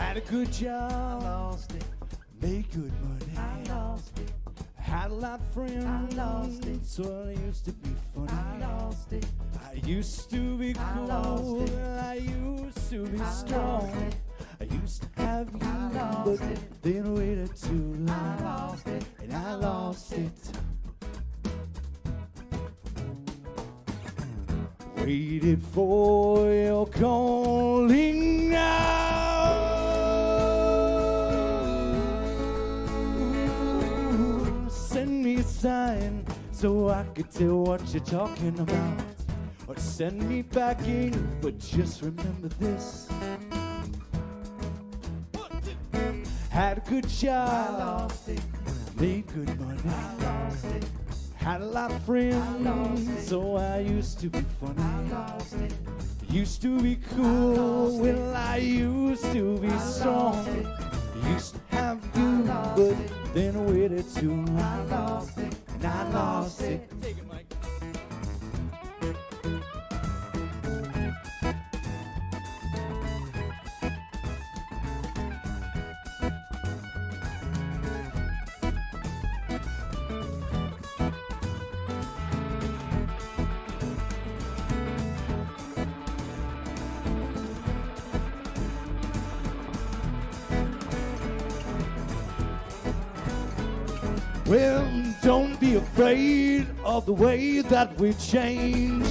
Had a good job, I lost it. made good money. I lost it. Had a lot of friends, I lost it. so I used to be funny. I lost it. I used to be I lost cool, it. I used to be I strong. lost it. I used to have you, I lost but it. then waited too long. I lost it. And I lost it. Waited for your calling now. Send me a sign so I could tell what you're talking about. Or send me back in, but just remember this. Had a good job, I lost it. made good money. I lost it. Had a lot of I lost friends, it. so I used to be I funny. lost it. Used to be I cool, lost it. well I used to be I strong. lost it. Used to have you, lost but it. then waited too long. I lost it. And I lost it. Take it, Mike. Well, don't be afraid of the way that we change.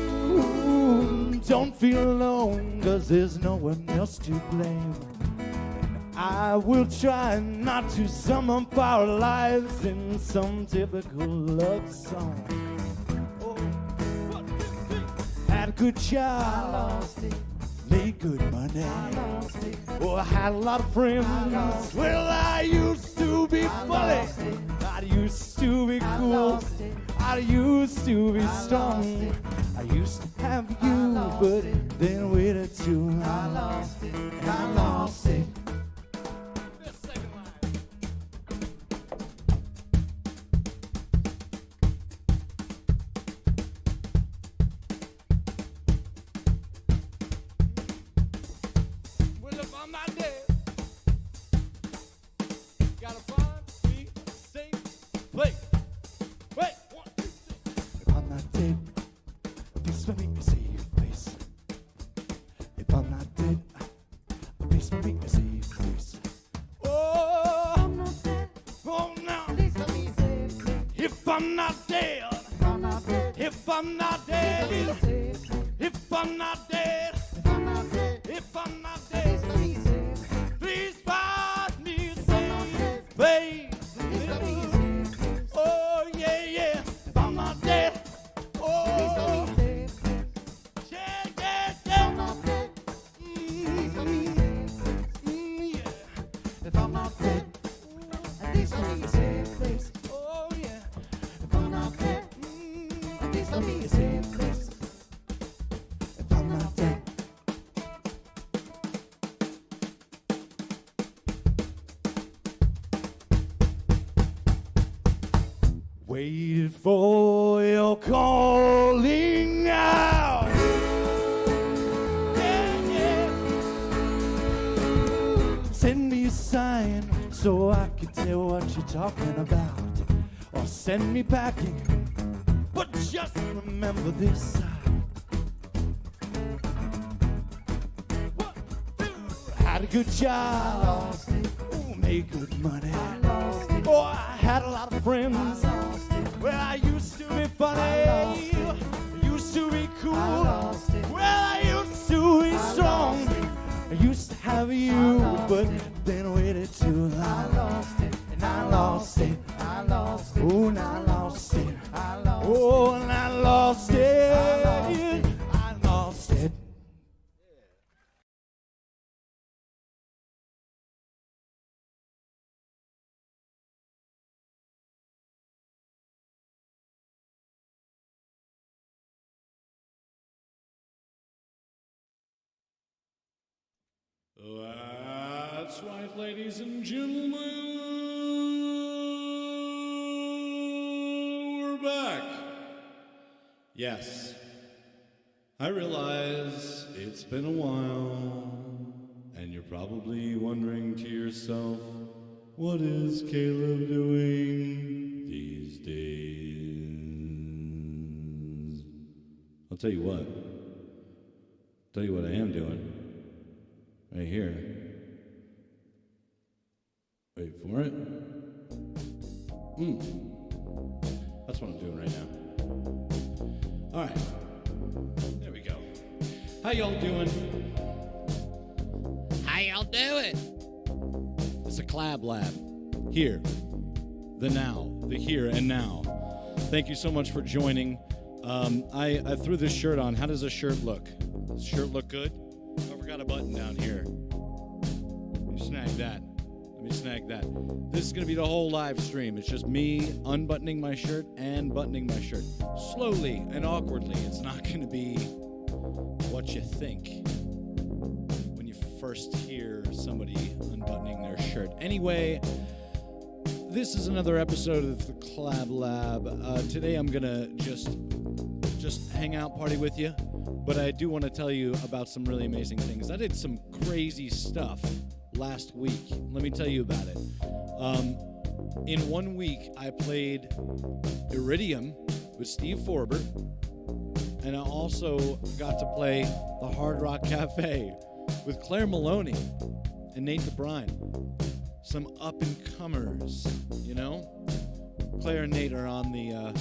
Ooh, don't feel alone, 'cause there's no one else to blame. I will try not to sum up our lives in some typical love song. Oh, 1, 2, 3. Had a good I job, lost it. made good money. I lost it. Oh, I had a lot of friends. I lost it. Well, I used to be I funny. lost it. I used to be I cool. lost it. I used to be I strong. lost it. I used to have you, lost but it. then waited too long. I lost it. And I lost it. This second line. Well, if I'm not dead, gotta find me a safe place. Wait, 1, 2, 3. If I'm not dead, please let me see your face. If I'm not dead, please let me see your face. Oh, I'm not dead. oh no. Please let me save me. If I'm not dead, I'm not dead. if I'm not Please let me dead, save me. if I'm not dead, If I'm not dead, if I'm not please dead, let me save me. please find me a I'm not safe dead. place. Please let me save me. Oh yeah, yeah. If I'm not dead, Please let oh me save me. yeah, yeah, I'm yeah. not dead. Please let me save me. Yeah. If I'm not dead, please let me save me. Oh yeah. If I'm not dead, please let me save me. If I'm not dead. Waited for your calling out. Yeah, yeah. Send me a sign so I can tell what you're talking about. Or send me packing. But just remember this. 1, 2. Had a good I job. lost it. Ooh, made good money. I lost it. Oh, I had a lot of friends. I lost it. Well, I used to be funny. I lost it. Used to be cool. I lost it. Well, I used to be I strong. lost it. I used to have you, lost but it. then waited too long. I lost it. And I lost it. I lost it. Oh, and I lost it. I lost it. Oh, and I lost it. I lost it. I lost it. That's right, ladies and gentlemen. We're back. Yes. I realize it's been a while, and you're probably wondering to yourself, what is Caleb doing these days? I'll tell you what. I am doing. Right here. Wait for it. That's what I'm doing right now. All right. There we go. How y'all doing? How y'all doing? It's a Clablab. Here. The now. The here and now. Thank you so much for joining. I threw this shirt on. How does this shirt look? Does this shirt look good? I forgot a button down here. Let me snag that. This is going to be the whole live stream. It's just me unbuttoning my shirt and buttoning my shirt. Slowly and awkwardly. It's not going to be what you think when you first hear somebody unbuttoning their shirt. Anyway, this is another episode of the Clablab. Today I'm going to just hang out, party with you. But I do want to tell you about some really amazing things. I did some crazy stuff last week. Let me tell you about it. In 1 week, I played Iridium with Steve Forbert, and I also got to play the Hard Rock Cafe with Claire Maloney and Nate DeBrine. Some up-and-comers, you know? Claire and Nate are on the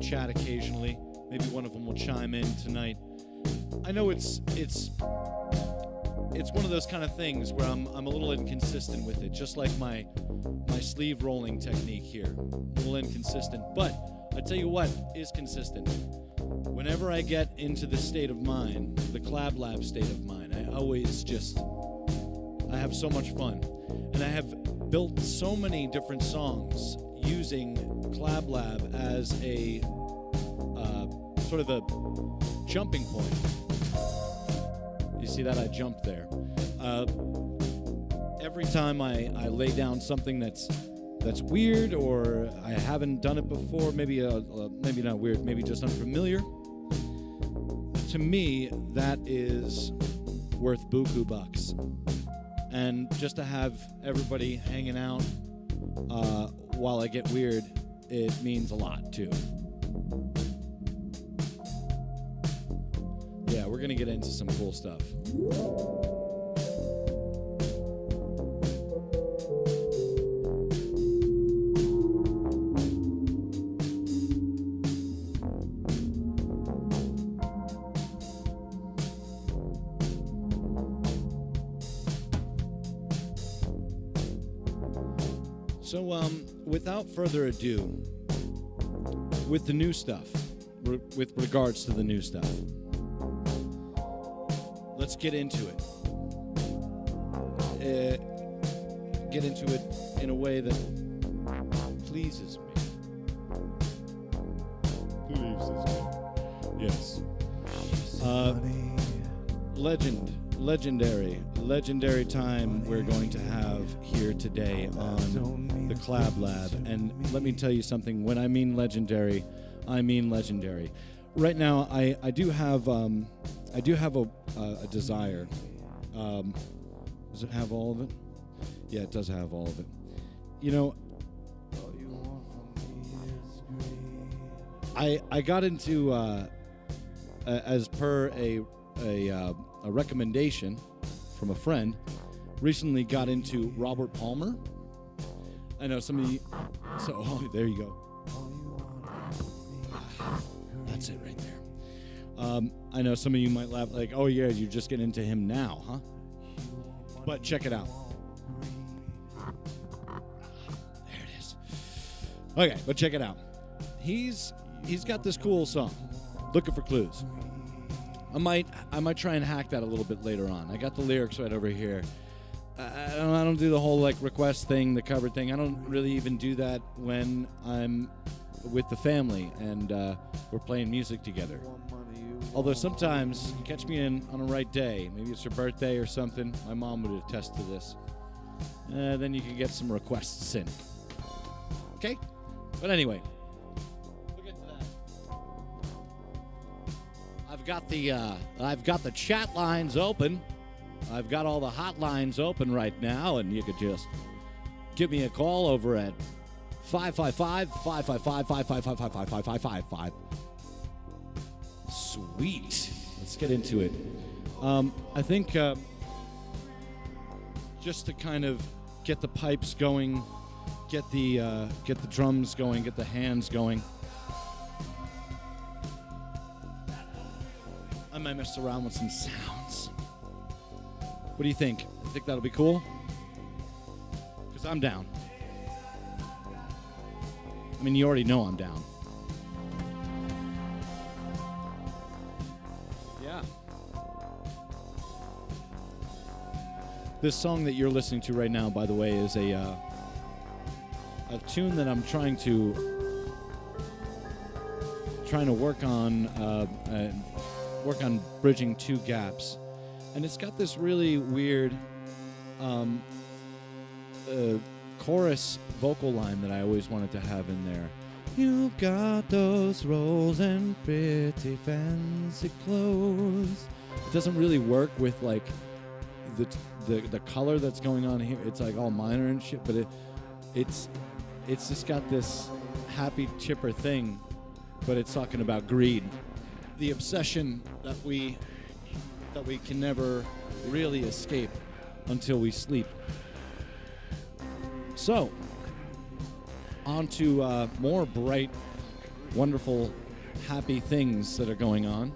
chat occasionally. Maybe one of them will chime in tonight. I know it's one of those kind of things where I'm a little inconsistent with it, just like my sleeve rolling technique here. A little inconsistent, but I tell you what is consistent. Whenever I get into the state of mind, the Clablab state of mind, I have so much fun. And I have built so many different songs using Clablab as a sort of a jumping point. You see that? I jumped there. Every time I lay down something that's weird or I haven't done it before, maybe not weird, maybe just unfamiliar, to me, that is worth buku bucks. And just to have everybody hanging out while I get weird, it means a lot, too. Yeah, we're going to get into some cool stuff. So, without further ado, with the new stuff, with regards to the new stuff, let's get into it. Get into it in a way that pleases me. Yes. Legendary time we're going to have here today on the Clablab. And let me tell you something. When I mean legendary, I mean legendary. Right now, I do have a desire. Does it have all of it? Yeah, it does have all of it. You know, I got into as per a recommendation from a friend. Recently, got into Robert Palmer. I know some of you. So there you go. That's it right there. I know some of you might laugh like, oh yeah, you're just getting into him now, huh? But check it out. There it is. Okay, but check it out. He's got this cool song, Looking for Clues. I might try and hack that a little bit later on. I got the lyrics right over here. I don't do the whole like request thing, the cover thing. I don't really even do that when I'm with the family and we're playing music together. Although sometimes you catch me on a right day, maybe it's your birthday or something. My mom would attest to this. Then you can get some requests in. Okay? But anyway, we'll get to that. I've I've got the chat lines open. I've got all the hotlines open right now, and you could just give me a call over at 555-555-555-555-555. Sweet. Let's get into it. I think just to kind of get the pipes going, get the drums going, get the hands going. I might mess around with some sounds. What do you think? You think that'll be cool? Because I'm down. I mean, you already know I'm down. Yeah. This song that you're listening to right now, by the way, is a tune that I'm trying to work on bridging two gaps, and it's got this really weird chorus vocal line that I always wanted to have in there. You've got those rolls and pretty fancy clothes. It doesn't really work with like the color that's going on here. It's like all minor and shit, but it's just got this happy chipper thing, but it's talking about greed, the obsession that we can never really escape until we sleep. So, on to more bright, wonderful, happy things that are going on.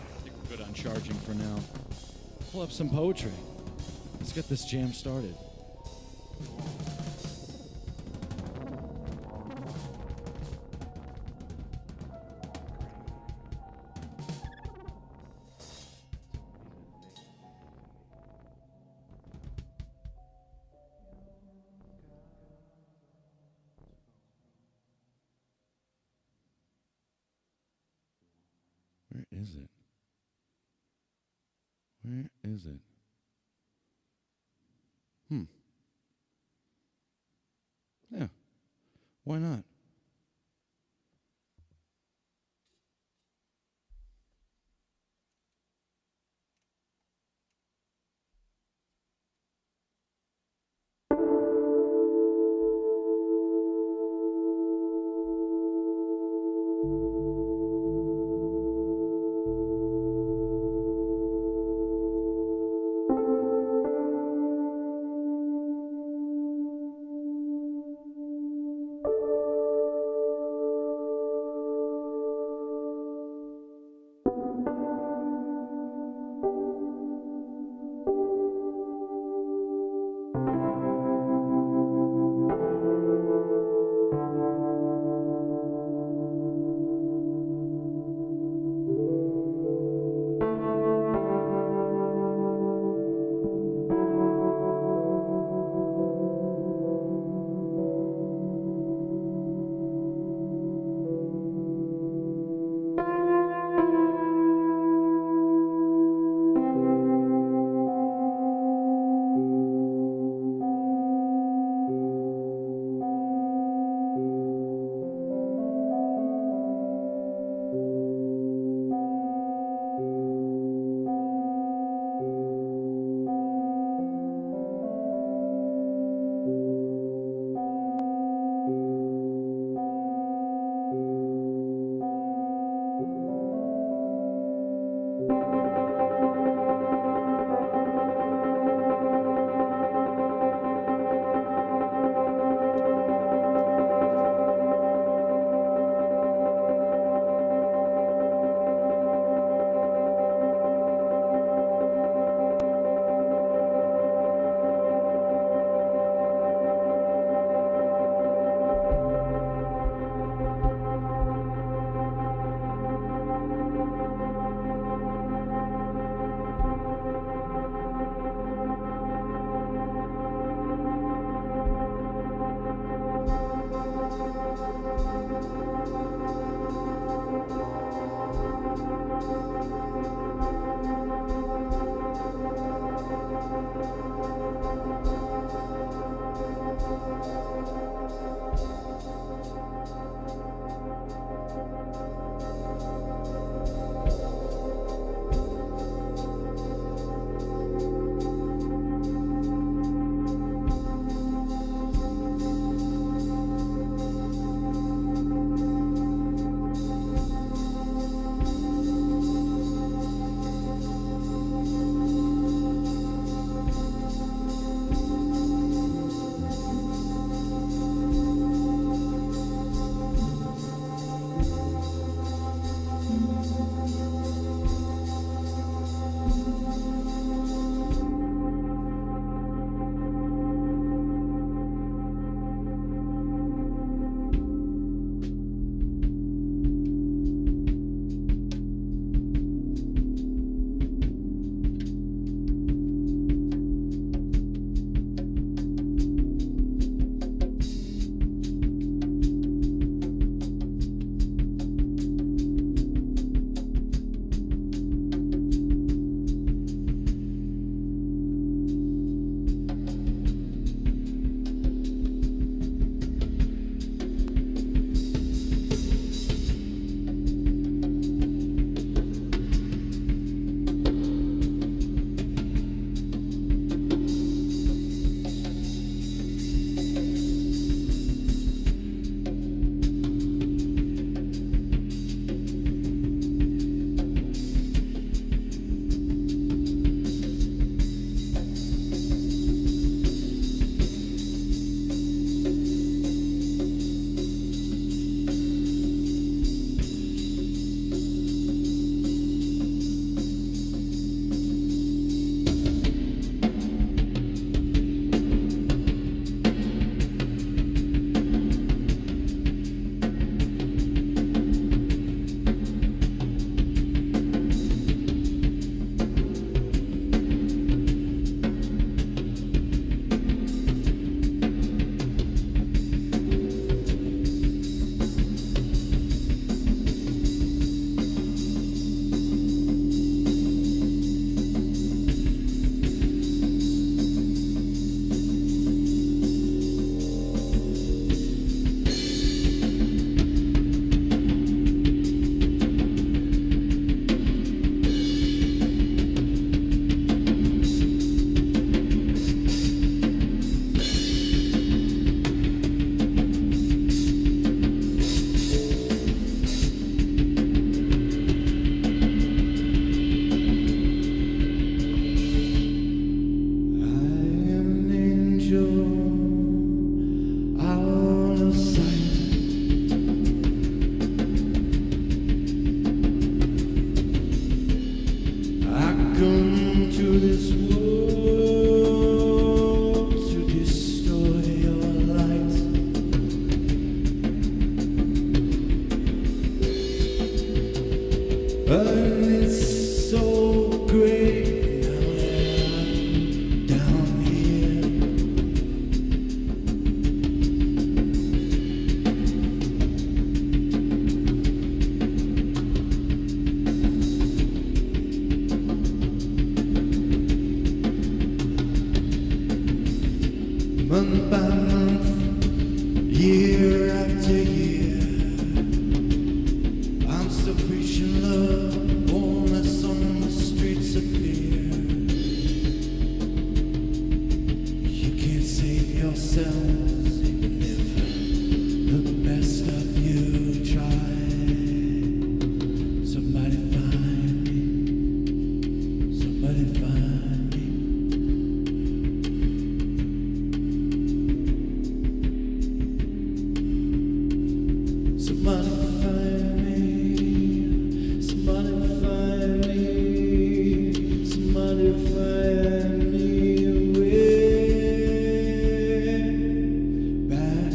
I think we're good on charging for now. Pull up some poetry. Let's get this jam started. Where is it? Where is it? Yeah. Why not? this world to destroy your light. And it's so great now that I'm down here. Month by month, year after year, I'm still preaching love, boldness on the streets of fear. You can't save yourselves even if the best of you try. Somebody find me, somebody find me. Somebody find me, somebody find me, somebody find me way back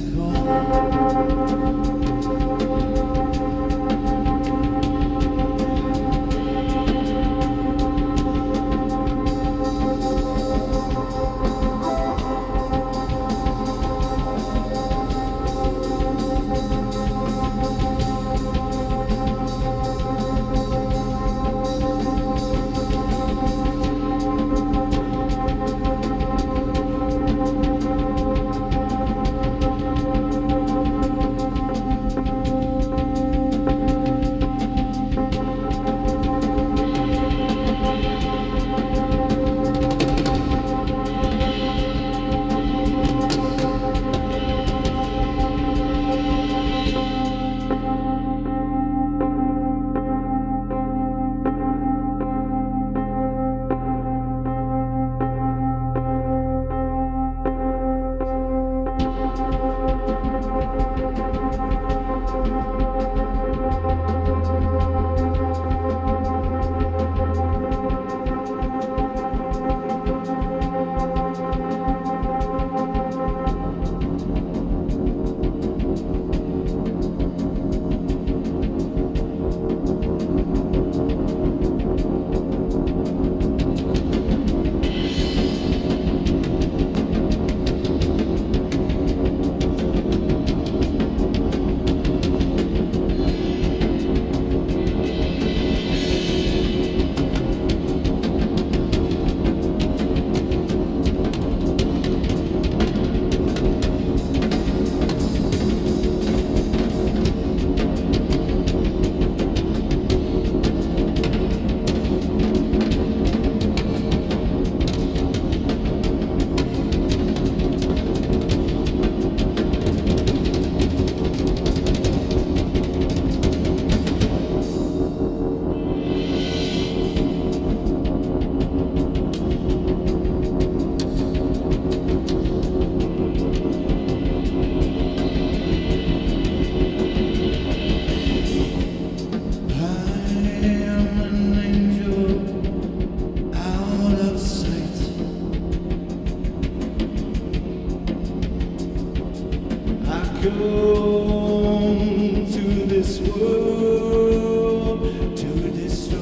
come to this world to destroy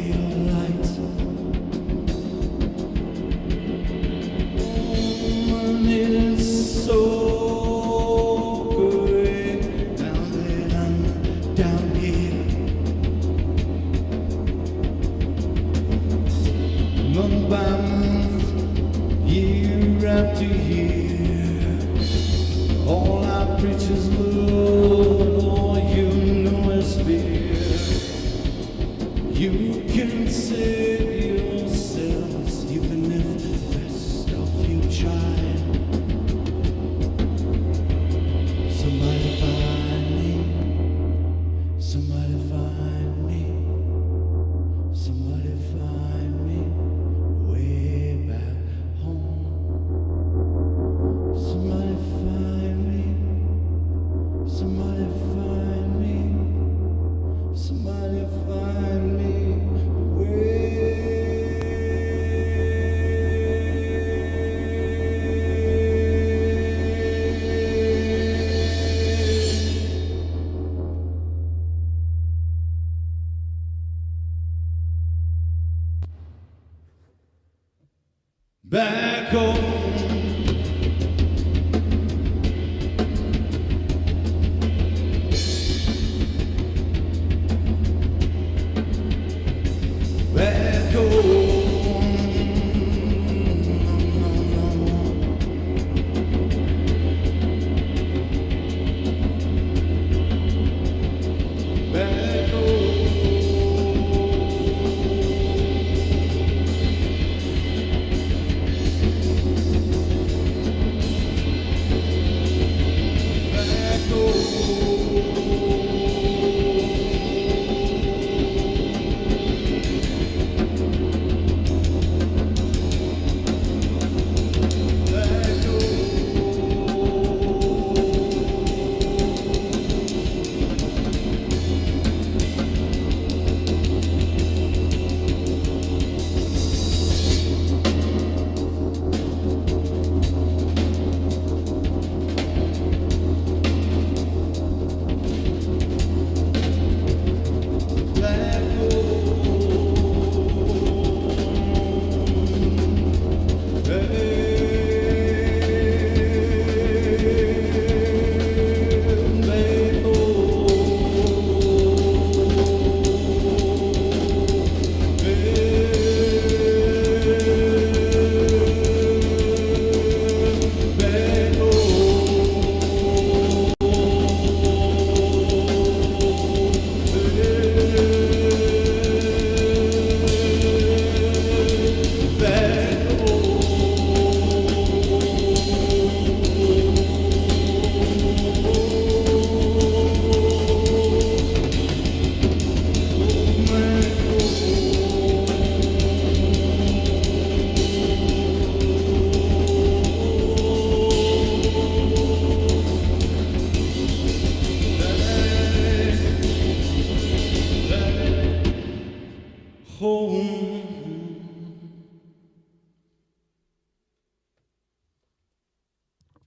your light. And it's so great now that I'm down here. Month by month, year after year, all I preach is love, all you know is fear. You can save yourselves even if the best of you try. Somebody find me, somebody find me, somebody find me way back home. Somebody find me, somebody find me, somebody find me way back home. Back home. Back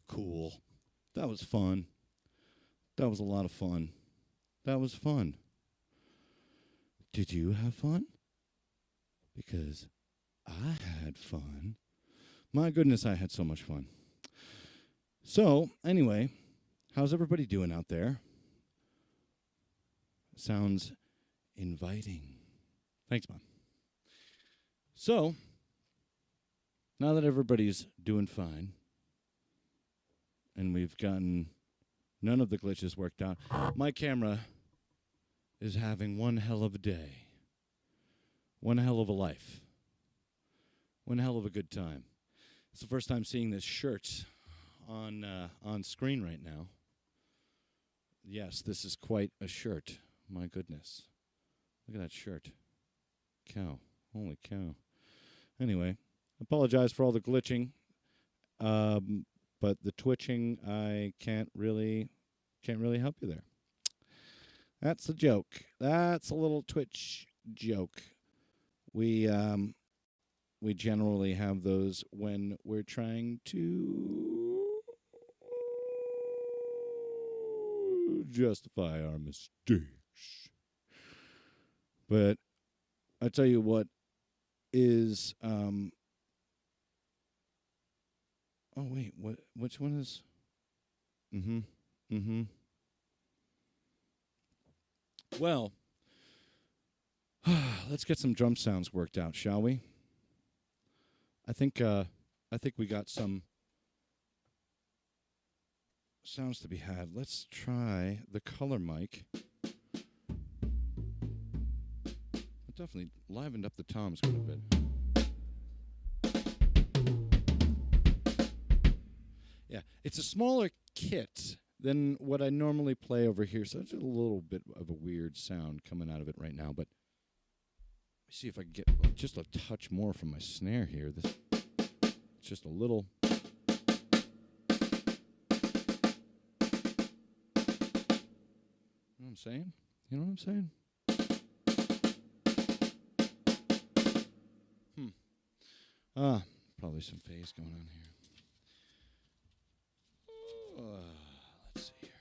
Cool. That was fun. That was a lot of fun. That was fun. Did you have fun? Because I had fun. My goodness, I had so much fun. So, anyway, how's everybody doing out there? Sounds inviting. Thanks, Mom. So, now that everybody's doing fine, and we've gotten none of the glitches worked out, my camera is having one hell of a day. One hell of a life. One hell of a good time. It's the first time seeing this shirt on screen right now. Yes, this is quite a shirt. My goodness. Look at that shirt. Cow. Holy cow. Anyway, apologize for all the glitching. But the twitching, I can't really help you there. That's a joke. That's a little Twitch joke. We generally have those when we're trying to justify our mistakes. But I tell you what is oh wait, which one is Well, let's get some drum sounds worked out, shall we? I think we got some sounds to be had. Let's try the color mic. It definitely livened up the toms quite a bit. Yeah, it's a smaller kit than what I normally play over here, so it's a little bit of a weird sound coming out of it right now, but let me see if I can get just a touch more from my snare here. This it's just a little. You know what I'm saying? You know what I'm saying? Probably some phase going on here. Let's see here.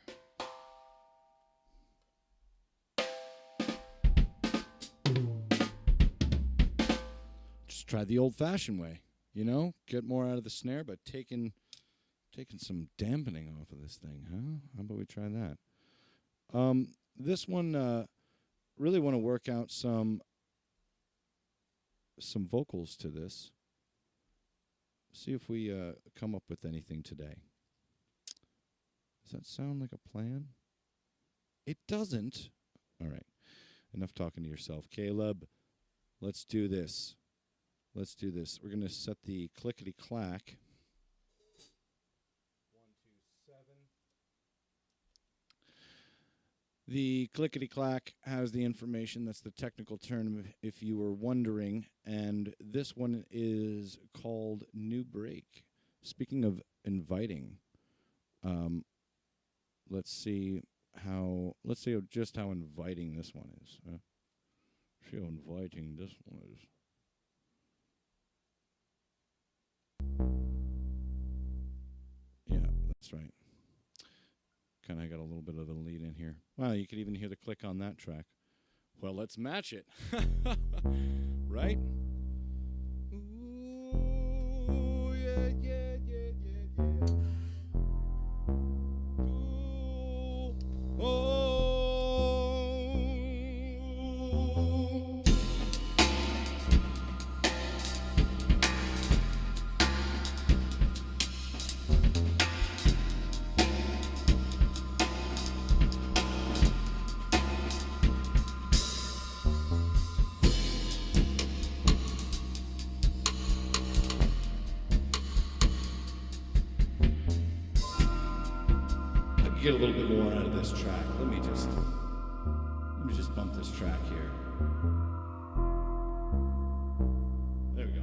Just try the old-fashioned way. You know, get more out of the snare, but taking some dampening off of this thing, huh? How about we try that? This one, really want to work out some vocals to this. See if we come up with anything today. Does that sound like a plan? It doesn't. All right. Enough talking to yourself. Caleb, let's do this. Let's do this. We're going to set the clickety-clack. 1, 2, 7. The clickety-clack has the information. That's the technical term, if you were wondering. And this one is called New Break. Speaking of inviting, let's see just how inviting this one is. See how inviting this one is. Yeah, that's right. Kind of got a little bit of a lead in here. Wow, you could even hear the click on that track. Well, let's match it. Right? Ooh, yeah, yeah, yeah, yeah, yeah. Ooh, oh. Get a little bit more out of this track. Let me just bump this track here. There we go.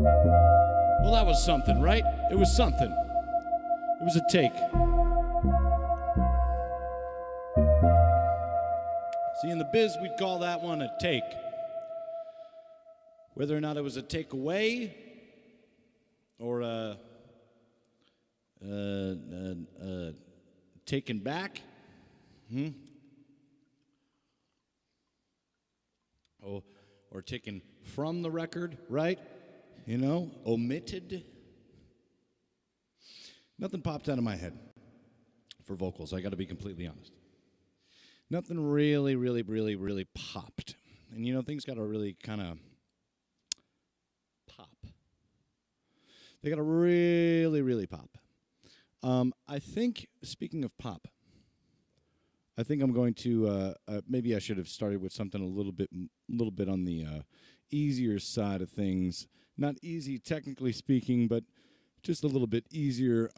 Well, that was something, right? It was something. It was a take. See, in the biz, we'd call that one a take. Whether or not it was a takeaway or taken back, Oh, or taken from the record, right? You know, omitted. Nothing popped out of my head for vocals, I got to be completely honest. Nothing really popped. And you know, things got to really kind of pop. They got to really pop. I think, speaking of pop, I think I'm going to, maybe I should have started with something a little bit on the easier side of things. Not easy technically speaking, but just a little bit easier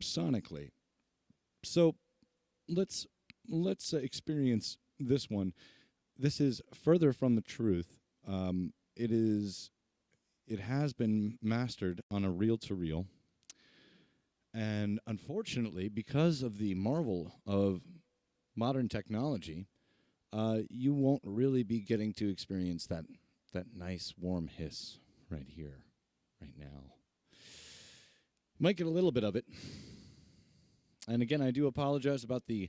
sonically. So let's experience this one. This is Further From the Truth. It has been mastered on a reel-to-reel. And unfortunately, because of the marvel of modern technology, you won't really be getting to experience that nice warm hiss right here, right now. Might get a little bit of it. And again, I do apologize about the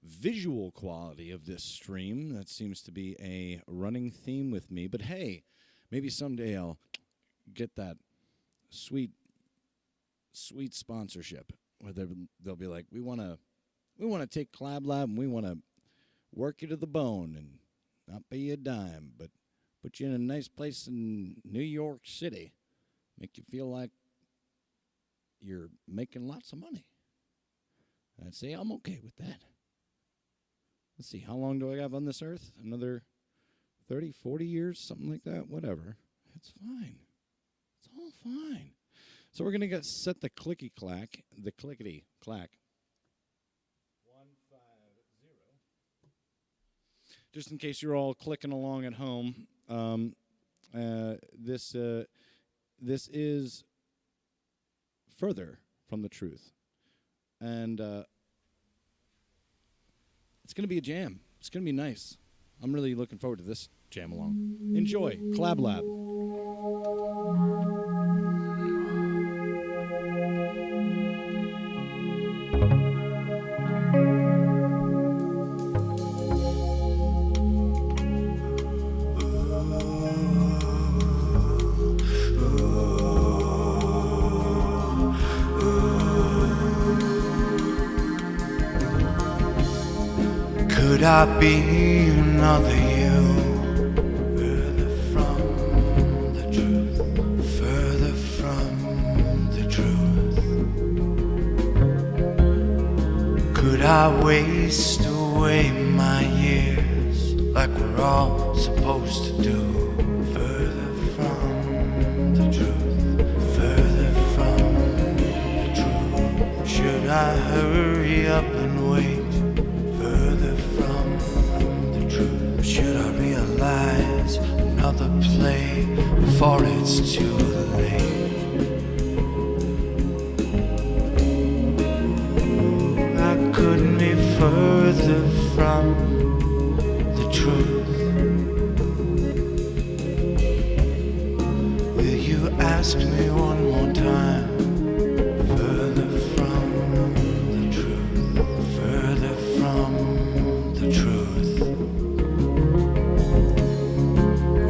visual quality of this stream. That seems to be a running theme with me. But hey, maybe someday I'll get that sweet sponsorship where they'll be like, we want to take Clablab and we want to work you to the bone and not pay you a dime, but put you in a nice place in New York City, make you feel like you're making lots of money. And I'd say I'm okay with that. Let's see, how long do I have on this earth? Another 30, 40 years, something like that? Whatever. It's fine. It's all fine. So we're going to set the clickety-clack. 150. Just in case you're all clicking along at home, this is Further From the Truth. And it's going to be a jam. It's going to be nice. I'm really looking forward to this jam along. Enjoy. Clablab. Could I be another you? Further from the truth. Further from the truth. Could I waste away my years like we're all supposed to do? Further from the truth. Further from the truth. Should I hurry up and wait? Should I realize another play before it's too late? I couldn't be further from the truth. Will you ask me one more time? Further from the truth. Further from the truth.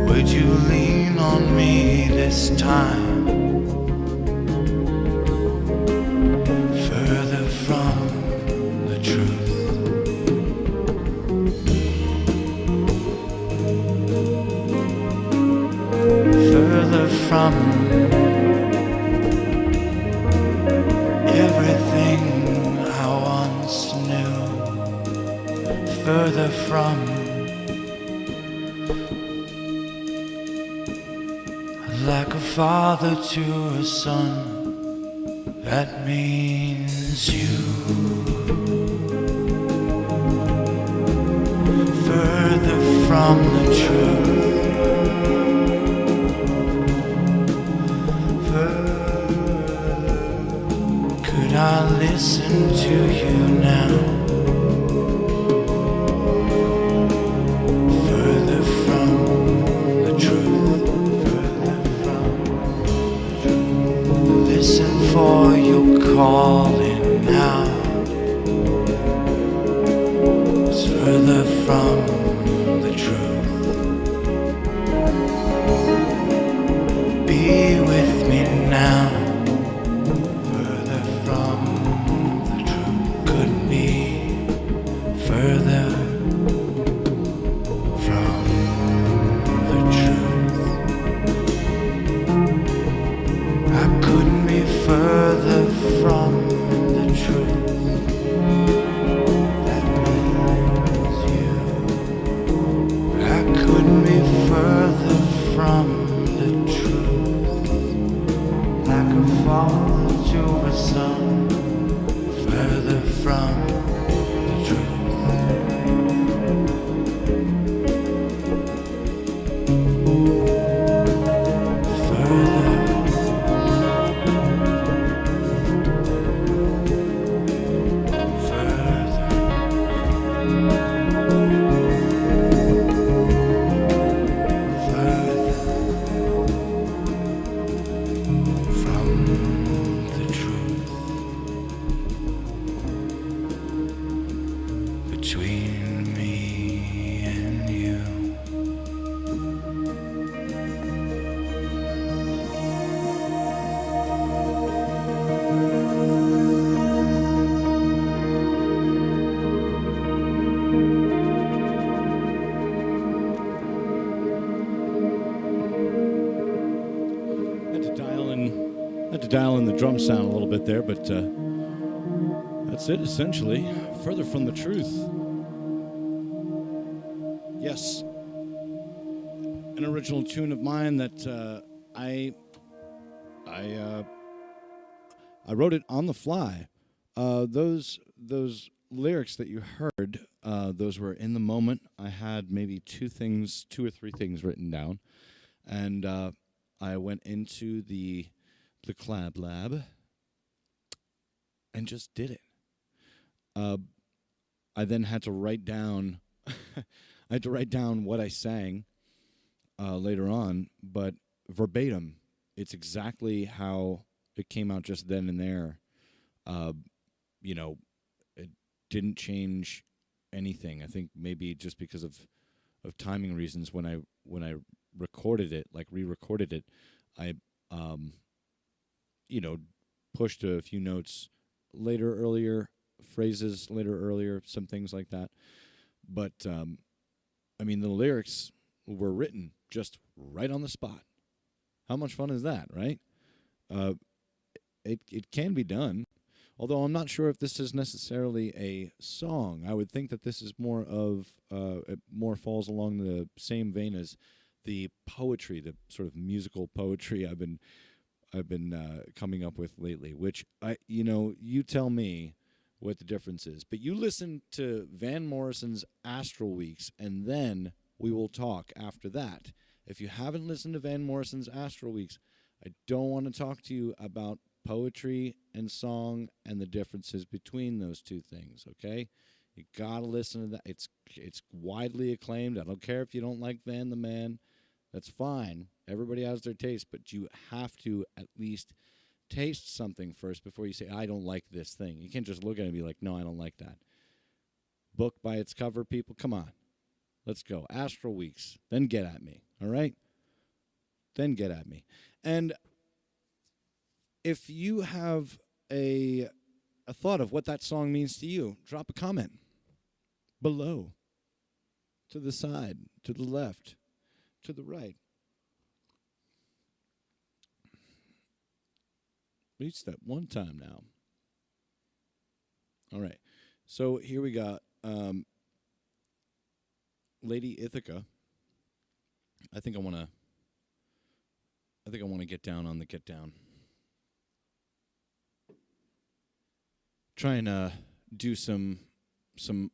Would you lean on me this time? Further from the truth. Further from everything I once knew. Further from like a father to a son, that means you. Further from the truth. listen to you now. Further from the truth, further from the truth. Listen for your calling now. It's further from the truth. Be with me now. Further from the truth. Couldn't be further from the truth. I couldn't be further from the truth. That means you. I couldn't be further from the truth. Like a father to a son. Further from the truth. Further. Between me and you. Had to dial in the drum sound a little bit there, but that's it essentially. Further from the truth. Yes, an original tune of mine that I wrote it on the fly. Those lyrics that you heard, those were in the moment. I had maybe two or three things written down, and I went into the Clablab and just did it. I then had to write down. I had to write down what I sang later on, but verbatim, it's exactly how it came out just then and there. It didn't change anything. I think maybe just because of timing reasons. When I recorded it, like re-recorded it, I pushed a few notes earlier, phrases earlier, some things like that. But the lyrics were written just right on the spot. How much fun is that, right? It can be done, although I'm not sure if this is necessarily a song. I would think that this is more of it more falls along the same vein as the poetry, the sort of musical poetry I've been coming up with lately. Which you tell me what the difference is. But you listen to Van Morrison's Astral Weeks, and then we will talk after that. If you haven't listened to Van Morrison's Astral Weeks, I don't want to talk to you about poetry and song and the differences between those two things, okay? You gotta listen to that. It's widely acclaimed. I don't care if you don't like Van the Man. That's fine. Everybody has their taste, but you have to at least taste something first before you say, I don't like this thing. You can't just look at it and be like, no, I don't like that. Book by its cover, people. Come on. Let's go. Astral Weeks. Then get at me. All right? Then get at me. And if you have a thought of what that song means to you, drop a comment below, to the side, to the left, to the right. Reach that one time now. All right. So here we got Lady Ithaca. I think I want to get down on the get down. Try and do some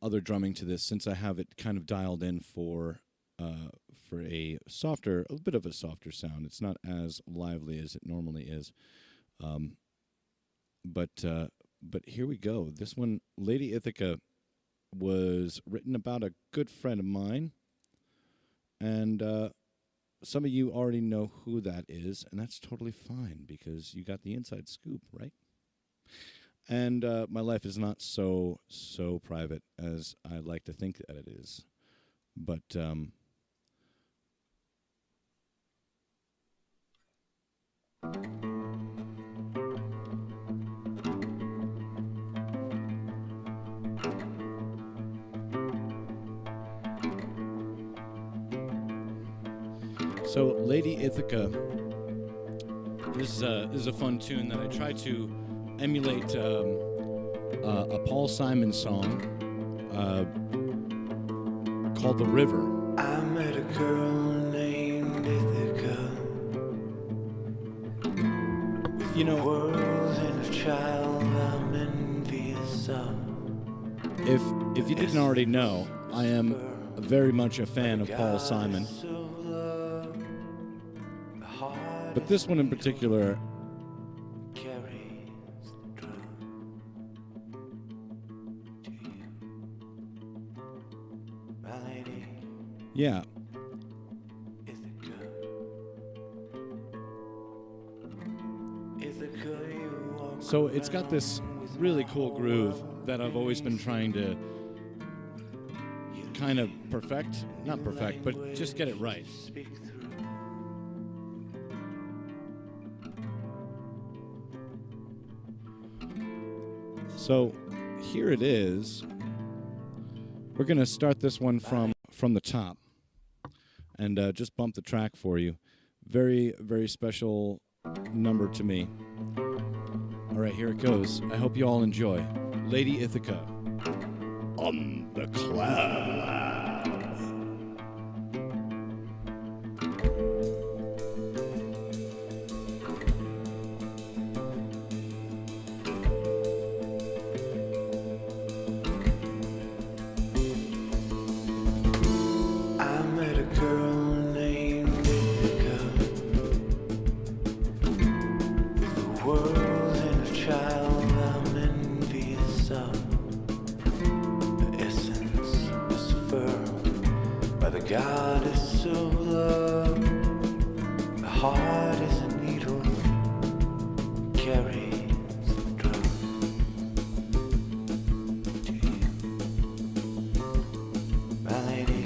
other drumming to this, since I have it kind of dialed in for a bit of a softer sound. It's not as lively as it normally is. But But here we go. This one, Lady Ithaca, was written about a good friend of mine. And some of you already know who that is, and that's totally fine because you got the inside scoop, right? And my life is not so private as I like to think that it is. But so Lady Ithaca, this is a fun tune that I try to emulate a Paul Simon song called "The River." I met a girl named Ithaca. You know, World and a child I'm envious of. if you didn't already know, I am very much a fan of Paul Simon. But this one in particular, yeah. So it's got this really cool groove that I've always been trying to kind of perfect. Not perfect, but just get it right. So here it is. We're going to start this one from the top and just bump the track for you. Very, very special number to me. All right, here it goes. I hope you all enjoy. Lady Ithaca on the Clablab. I met a girl named Ithaca. With the world and a child I'm envious of. The essence is firm by the goddess of love. The heart is a needle, carries the drug to you, my lady.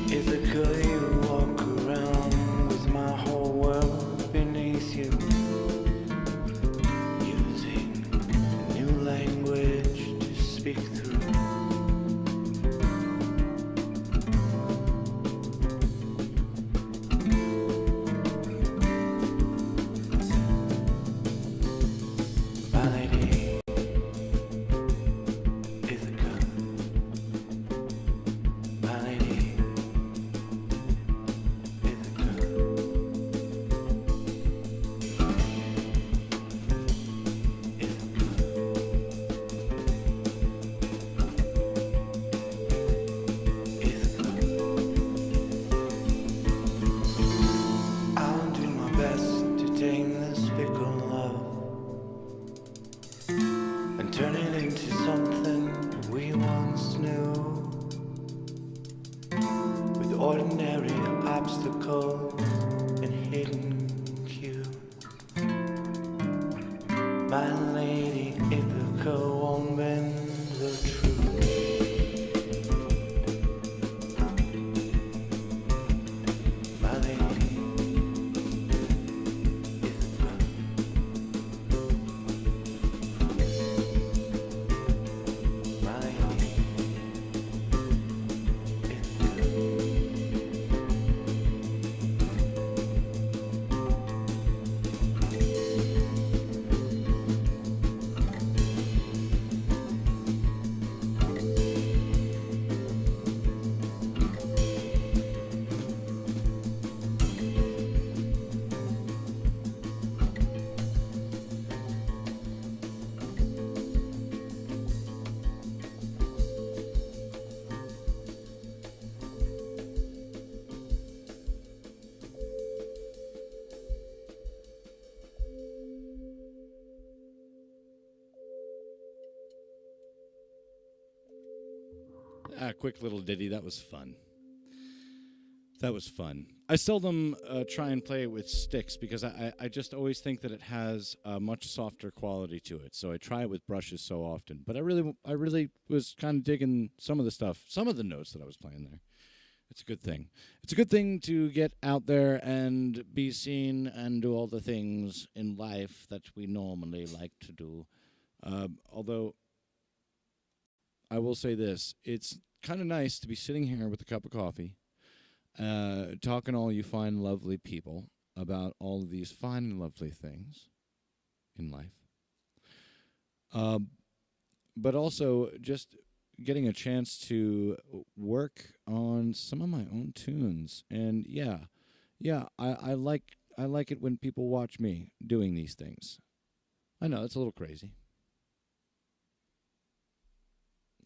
Ithaca, you walk around with my whole world beneath you, using a new language to speak through. Quick little ditty. That was fun. That was fun. I seldom try and play it with sticks because I just always think that it has a much softer quality to it. So I try it with brushes so often. But I really was kind of digging some of the stuff, some of the notes that I was playing there. It's a good thing. It's a good thing to get out there and be seen and do all the things in life that we normally like to do. Although I will say this, it's kind of nice to be sitting here with a cup of coffee, talking to all you fine, lovely people about all of these fine and lovely things in life. But also just getting a chance to work on some of my own tunes. And I like it when people watch me doing these things. I know, it's a little crazy.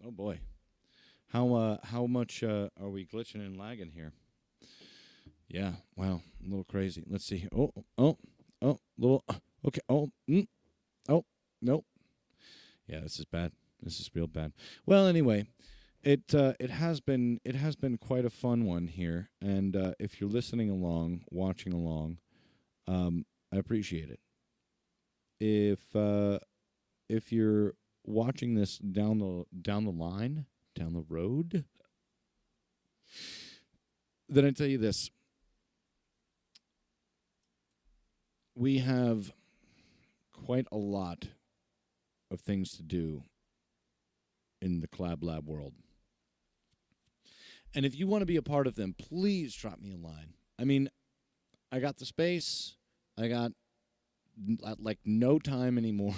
Oh boy. How much are we glitching and lagging here? Yeah, wow, a little crazy. Let's see. Little. Okay. Oh, nope. Yeah, this is bad. This is real bad. Well, anyway, it has been quite a fun one here, and if you're listening along, watching along, I appreciate it. If you're watching this down the line, down the road, then I tell you this. We have quite a lot of things to do in the Clablab world. And if you want to be a part of them, please drop me a line. I mean, I got the space. I got like no time anymore.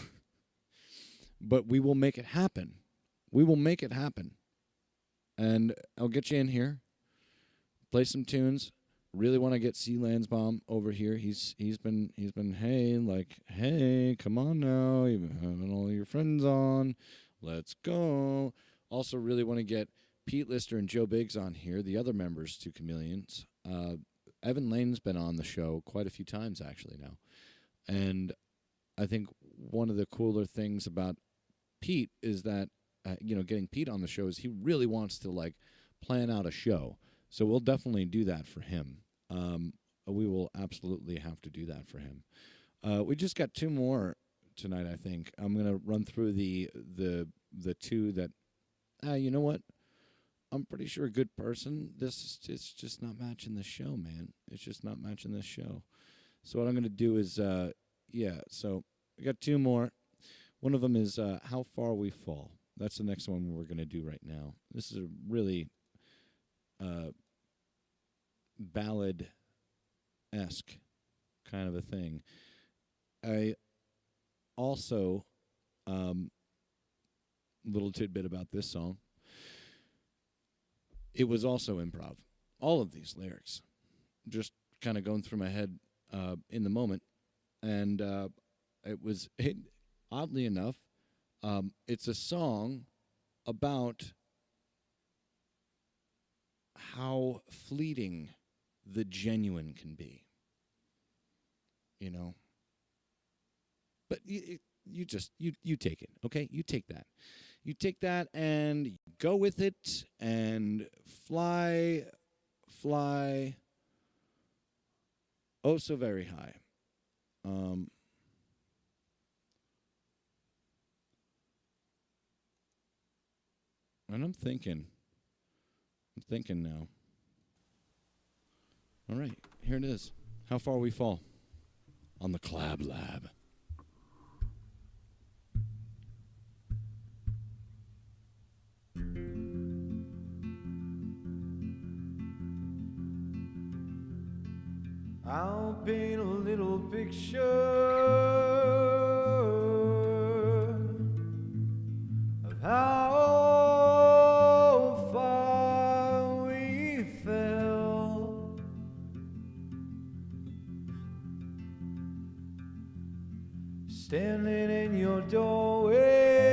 But we will make it happen. We will make it happen. And I'll get you in here, play some tunes. Really want to get C. Lansbaum over here. He's been hey, come on now. You've been having all your friends on. Let's go. Also really want to get Pete Lister and Joe Biggs on here, the other members to Chameleons. Evan Lane's been on the show quite a few times actually now. And I think one of the cooler things about Pete is that, getting Pete on the show is he really wants to like plan out a show. So we'll definitely do that for him. We will absolutely have to do that for him. We just got two more tonight, I think. I'm going to run through the two that, you know what? I'm pretty sure a good person. It's just not matching this show, man. It's just not matching this show. So what I'm going to do is, so I got two more. One of them is How Far We Fall. That's the next one we're going to do right now. This is a really ballad-esque kind of a thing. I also, little tidbit about this song, it was also improv. All of these lyrics, just kind of going through my head in the moment. And oddly enough, it's a song about how fleeting the genuine can be, But you take it, okay? You take that. You take that and go with it and fly oh so very high. And I'm thinking now. All right, here it is. How Far We Fall on the Clablab. I'll paint a little picture of how far we fell. Standing in your doorway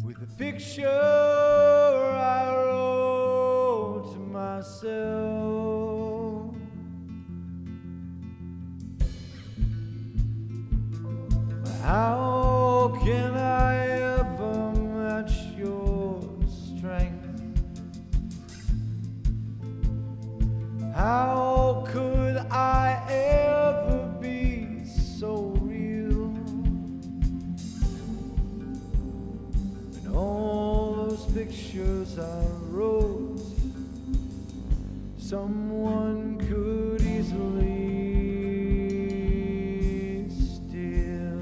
with a picture I wrote to myself. How can I ever How could I ever be so real? And all those pictures I wrote, someone could easily steal.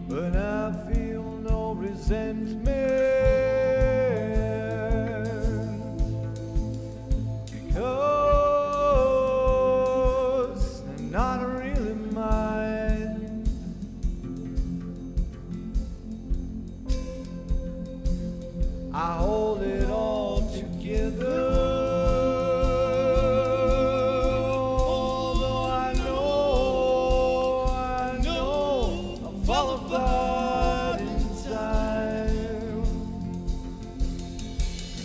But I feel no resentment, because they're not really mine. I hold it all together, although I know I'll fall apart in time,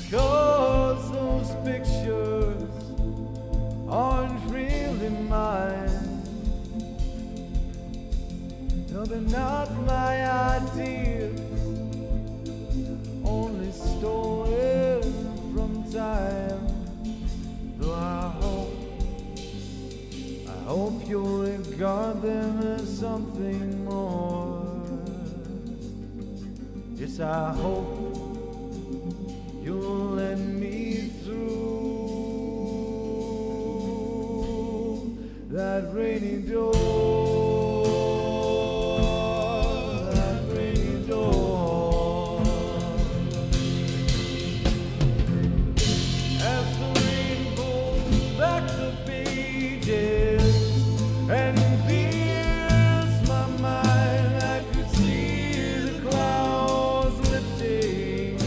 because those pictures aren't really mine. No, they're not my ideas, only stolen from time. Though I hope you'll regard them as something more. Yes, I hope you'll let me through that rainy door. That rainy door. As the rain pulls back the pages and fills my mind, I could see the clouds lifting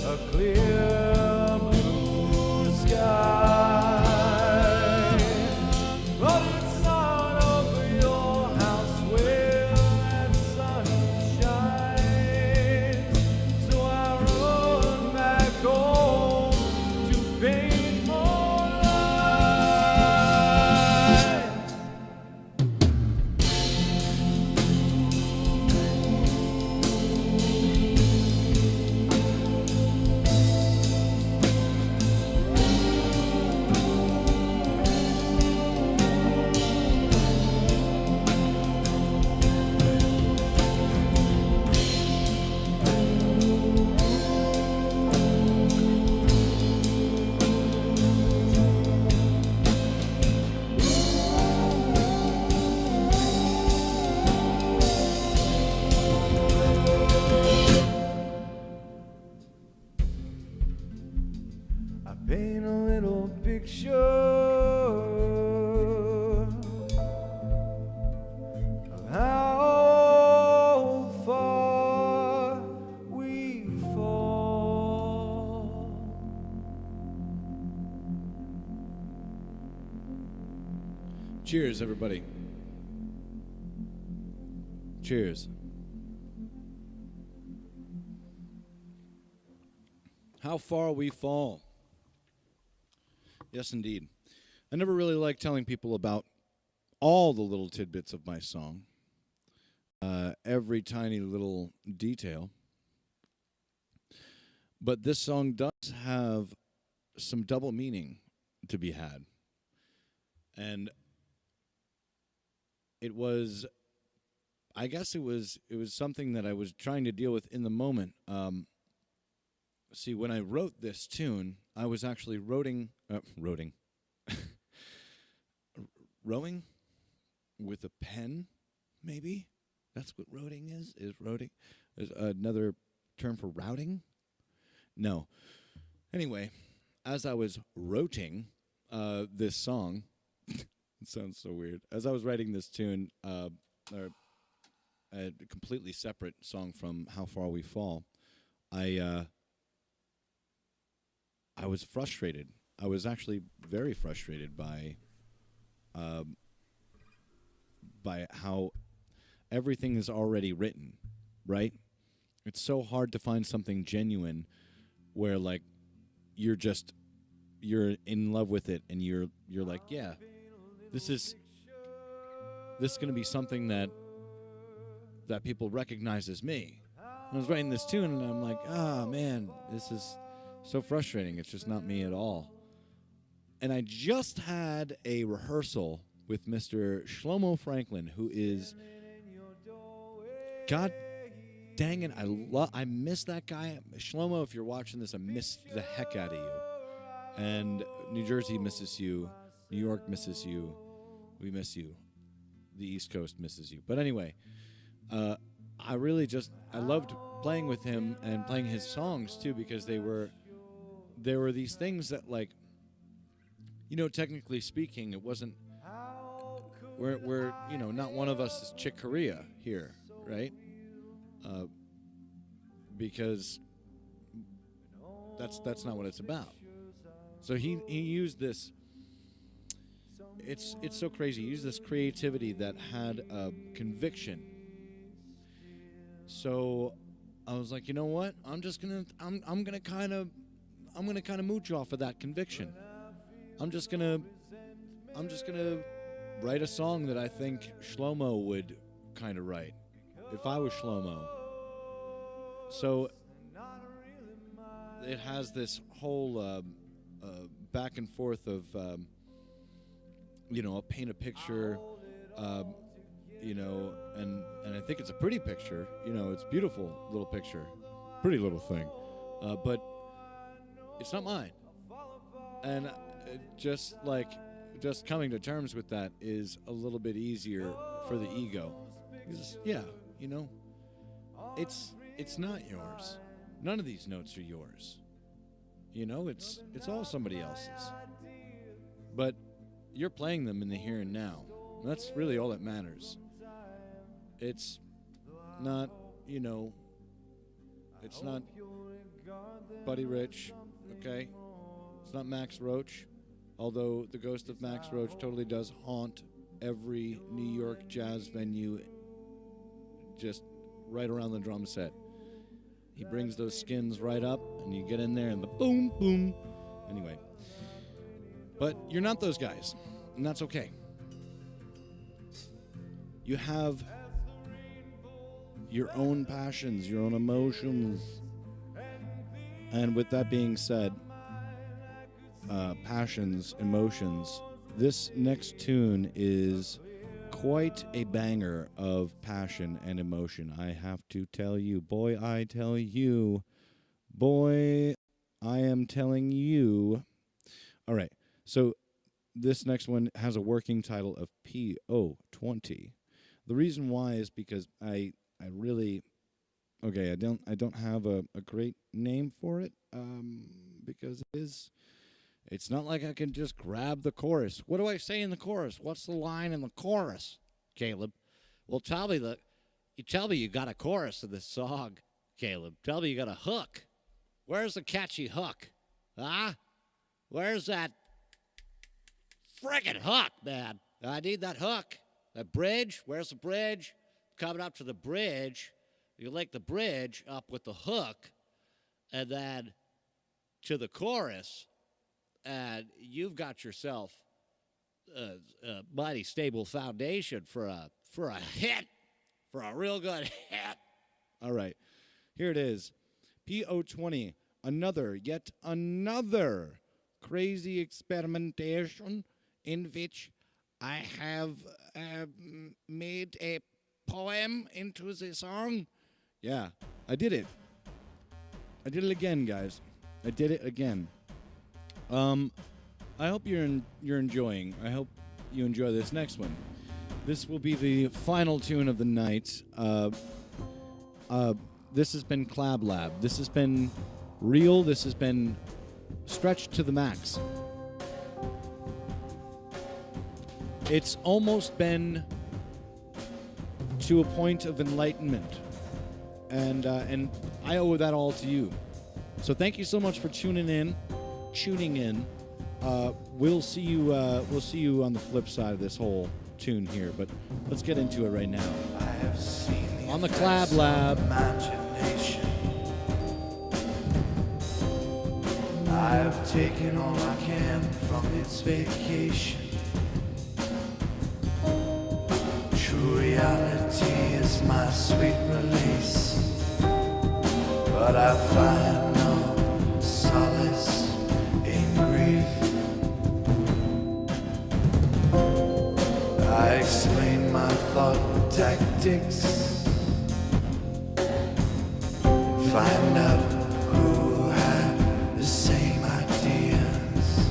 a clear blue sky. But it's not over your house where that sun shines. So I run back home to paint more lines. I paint a little picture of how far we fall. Cheers, everybody. Cheers. How far we fall. Yes, indeed. I never really like telling people about all the little tidbits of my song, every tiny little detail. But this song does have some double meaning to be had. And it was, I guess it was something that I was trying to deal with in the moment. See, when I wrote this tune, I was actually rowing with a pen, maybe? That's what rowing is rowing. Is another term for routing? No. Anyway, as I was wrote-ing this song, it sounds so weird. As I was writing this tune, or a completely separate song from How Far We Fall, I was frustrated. I was actually very frustrated by how everything is already written, right? It's so hard to find something genuine where, like, you're in love with it and you're like, yeah, this is going to be something that people recognize as me. I was writing this tune, and I'm like, ah, man, this is so frustrating. It's just not me at all. And I just had a rehearsal with Mr. Shlomo Franklin, who is, God dang it, I miss that guy. Shlomo, if you're watching this, I miss the heck out of you. And New Jersey misses you. New York misses you. We miss you. The East Coast misses you. But anyway, I loved playing with him and playing his songs too, because there were these things that, like, you know, technically speaking, it wasn't, we're you know, not one of us is Chick Corea here, right? Because that's not what it's about. So he used this. It's so crazy. He used this creativity that had conviction. So I was like, you know what? I'm gonna kind of mooch off of that conviction. I'm just gonna write a song that I think Shlomo would kind of write if I was Shlomo. So it has this whole back and forth of you know, I'll paint a picture, you know, and I think it's a pretty picture. You know, it's a beautiful little picture, pretty little thing, but it's not mine. And just coming to terms with that is a little bit easier for the ego. Because, yeah, you know, it's not yours. None of these notes are yours. You know, it's all somebody else's. But you're playing them in the here and now. That's really all that matters. It's not, you know, it's not Buddy Rich, okay? It's not Max Roach, although the ghost of Max Roach totally does haunt every New York jazz venue just right around the drum set. He brings those skins right up, and you get in there, and the boom, boom. Anyway. But you're not those guys, and that's okay. You have your own passions, your own emotions. And with that being said, passions, emotions, this next tune is quite a banger of passion and emotion. I have to tell you, boy, I tell you, boy, I am telling you. All right. So this next one has a working title of PO20. The reason why is because I don't have a great name for it, because it's not like I can just grab the chorus. What do I say in the chorus? What's the line in the chorus, Caleb? Well, tell me you got a chorus in this song, Caleb. Tell me you got a hook. Where's the catchy hook? Huh? Where's that friggin' hook, man? I need that hook. That bridge, where's the bridge? Coming up to the bridge, you link the bridge up with the hook, and then to the chorus, and you've got yourself a mighty stable foundation for a hit, for a real good hit. All right, here it is. PO20, yet another crazy experimentation in which I have made a poem into the song. Yeah, I did it. I did it again, guys. I did it again. I hope you're enjoying. I hope you enjoy this next one. This will be the final tune of the night. This has been Clablab. This has been real. This has been stretched to the max. It's almost been to a point of enlightenment, and I owe that all to you. So thank you so much for tuning in. We'll see you on the flip side of this whole tune here, but let's get into it right now. I have seen the On the Clablab. imagination. I have taken all I can from its vacation. True reality is my sweet release. but I find no solace in grief. I explain my thought tactics, find out who had the same ideas.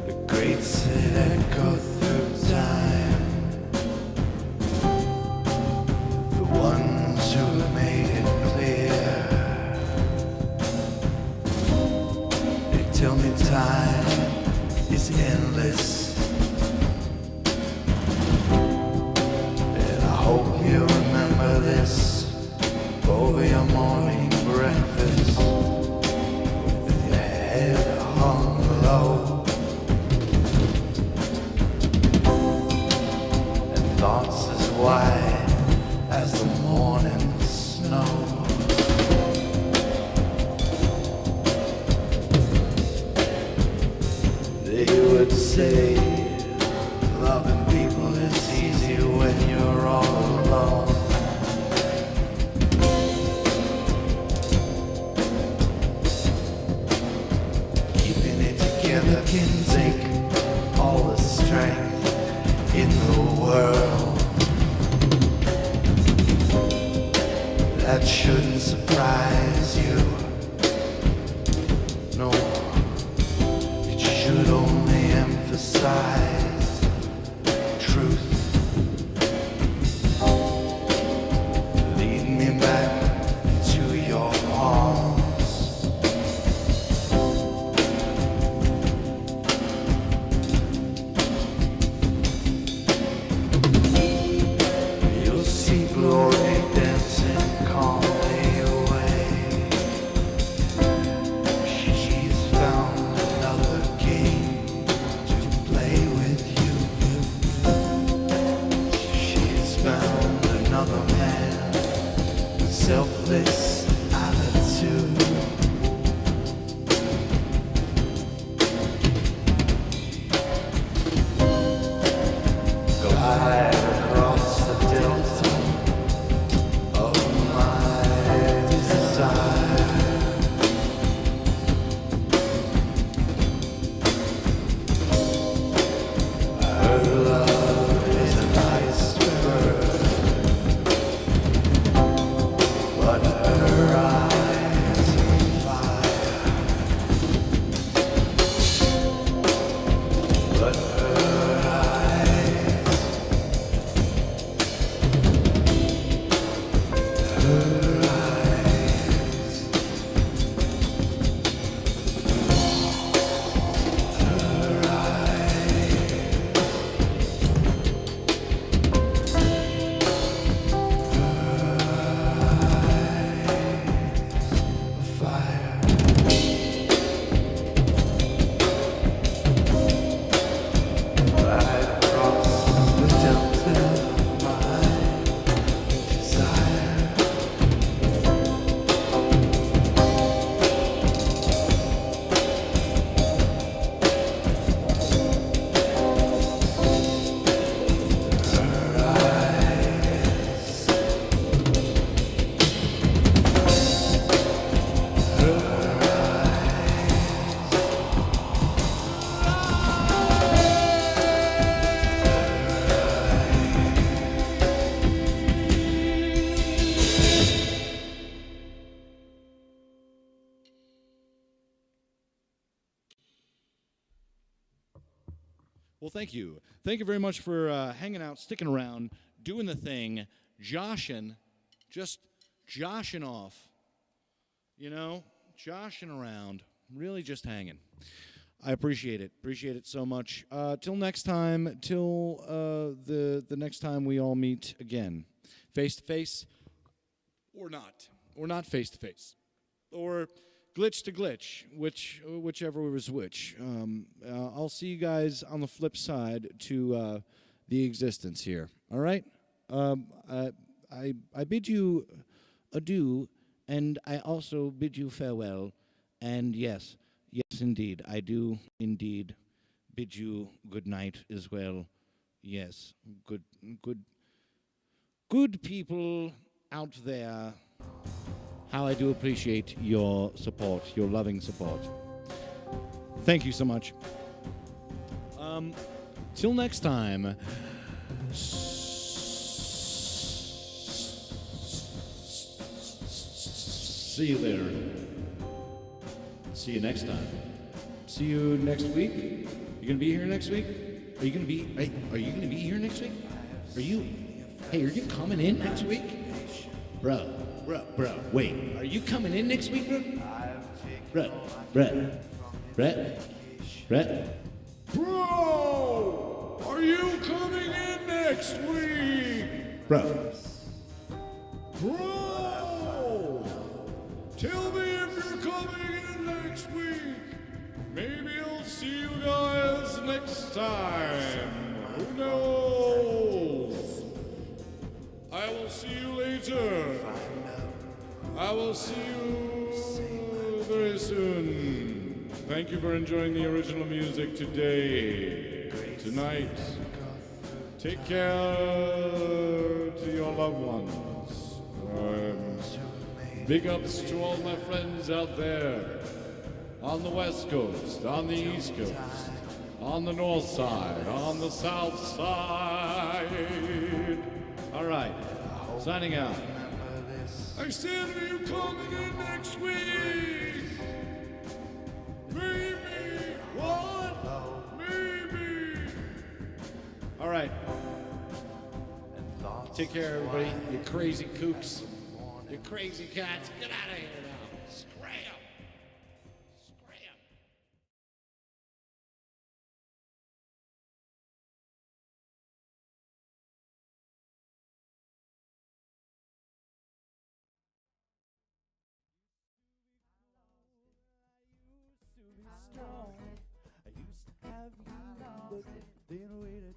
The greats that echo through time, the ones who made it clear. They tell me time is endless, and I hope you remember this over your morning breakfast, with your head hung low and thoughts as wide as the morning snow. They would say loving people is easy when you're all alone. Keeping it together can take all the strength in the world. That shouldn't surprise you. No, it should only emphasize truth. Lead me back to your arms. You'll see glory dancing calmly away. She's found another game to play with you. She's found another man with selfless attitude. Glide across the delta of my desire. Her love is an iceberg, but her eyes are fire. But her eyes, her eyes, her fire. Right across the delta of my desire. Her eyes, Well, thank you. Thank you very much for hanging out, sticking around, doing the thing, joshing, just joshing off. You know, joshing around, really just hanging. I appreciate it. Appreciate it so much. Till next time, till the next time we all meet again, face to face, or not face to face, or glitch to glitch, whichever was which. I'll see you guys on the flip side to the existence here. All right. I bid you adieu, and I also bid you farewell. And yes, indeed, I do indeed bid you good night as well. Yes, good people out there how I do appreciate your support, your loving support. Thank you so much. Till next time. See you there. See you next time. See you next week. You gonna be here next week? Are you gonna be? Hey, are you gonna be here next week? Are you? Hey, are you coming in next week, bro? Wait, are you coming in next week, bro? Brett. Bro, are you coming in next week, bro? Tell me if you're coming in next week. Maybe I'll see you guys next time. Who knows? I will see you later. I will see you very soon. Thank you for enjoying the original music tonight. Take care to your loved ones. Big ups to all my friends out there on the West Coast, on the East Coast, on the North Side, on the South Side. All right, signing out. I said, are you coming in next week? Maybe. What? Maybe. All right. Take care, everybody. You crazy kooks. You crazy cats. Get out of here now. Scram. Strong. I used to have you, but then waited